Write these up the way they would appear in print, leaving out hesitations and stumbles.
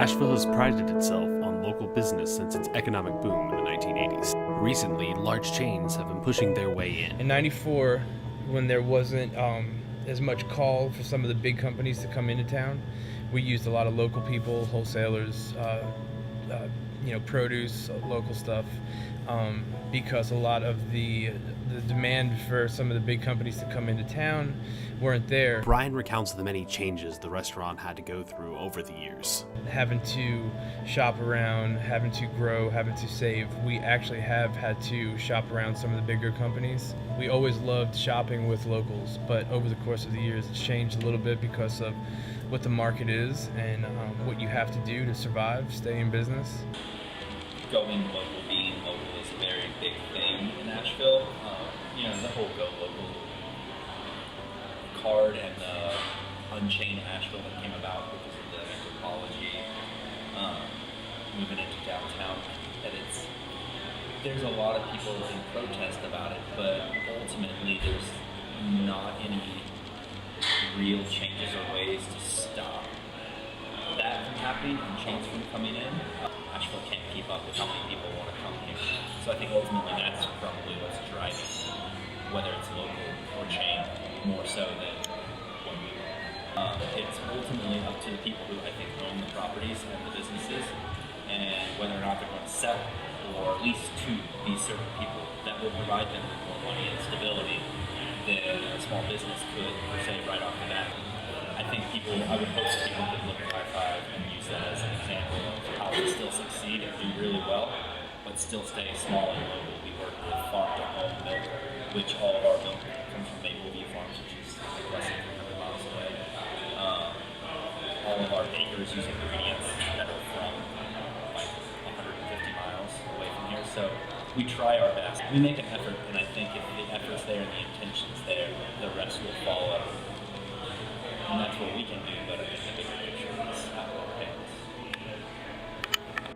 Asheville has prided itself on local business since its economic boom in the 1980s. Recently, large chains have been pushing their way in. In '94, when there wasn't as much call for some of the big companies to come into town, we used a lot of local people, wholesalers, produce, local stuff, because a lot of the demand for some of the big companies to come into town weren't there. Brian recounts the many changes the restaurant had to go through over the years. Having to shop around, having to grow, having to save, we actually have had to shop around some of the bigger companies. We always loved shopping with locals, but over the course of the years it's changed a little bit because of what the market is and what you have to do to survive, stay in business. Going local, being local is a very big thing in Asheville. The whole Go Local card and the Unchained Asheville that came about because of the anthropology moving into downtown. That there's a lot of people in protest about it, but ultimately there's not any real changes or ways to stop that from happening and chains from coming in. Asheville can't keep up with how many people want to come here. So I think ultimately that's probably what's driving, whether it's local or chain, more so than what we want. It's ultimately up to the people who I think own the properties and the businesses, and whether or not they're going to sell it, or at least to these certain people that will provide them with more money and stability than a small business could, per se, right off the bat. I think I would hope that people could look at High 5 and use that as an example of how to still succeed and do really well, but still stay small and local. We work with farm-to-home milk, which all of our milk comes from Mapleview Farms, which is less than 300 miles away. All of our acres use ingredients that are from like 150 miles away from here. So we try our best. We make an effort, and I think if the effort's there and the intention's there, the rest will follow. And that's what we can do, but I think the bigger picture is out of our hands.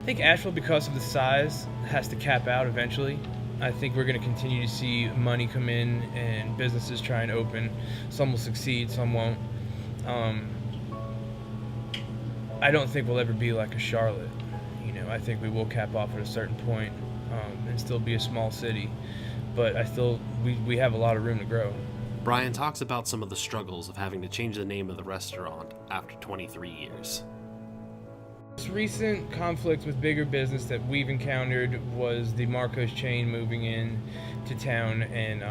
I think Asheville, because of the size, has to cap out eventually. I think we're going to continue to see money come in and businesses try and open. Some will succeed, some won't. I don't think we'll ever be like a Charlotte. I think we will cap off at a certain point and still be a small city. But we have a lot of room to grow. Brian talks about some of the struggles of having to change the name of the restaurant after 23 years. This recent conflict with bigger business that we've encountered was the Marcos chain moving in to town and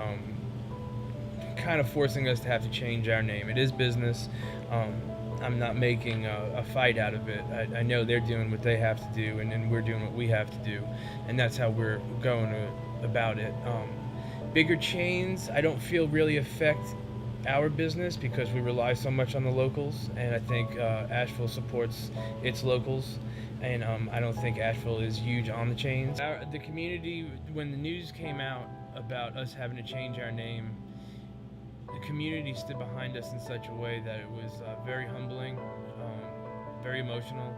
kind of forcing us to have to change our name. It is business. I'm not making a fight out of it. I know they're doing what they have to do, and we're doing what we have to do, and that's how we're going about it. Bigger chains, I don't feel really affect our business because we rely so much on the locals, and I think Asheville supports its locals, and I don't think Asheville is huge on the chains. The community, when the news came out about us having to change our name, the community stood behind us in such a way that it was very humbling, very emotional.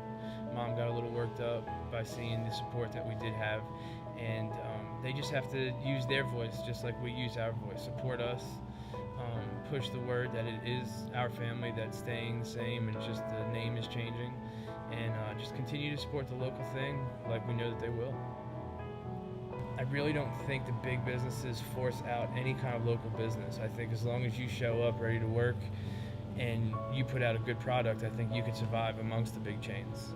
Mom got a little worked up by seeing the support that we did have, and they just have to use their voice just like we use our voice. Support us, push the word that it is our family that's staying the same and just the name is changing, and just continue to support the local thing like we know that they will. I really don't think the big businesses force out any kind of local business. I think as long as you show up ready to work and you put out a good product, I think you can survive amongst the big chains.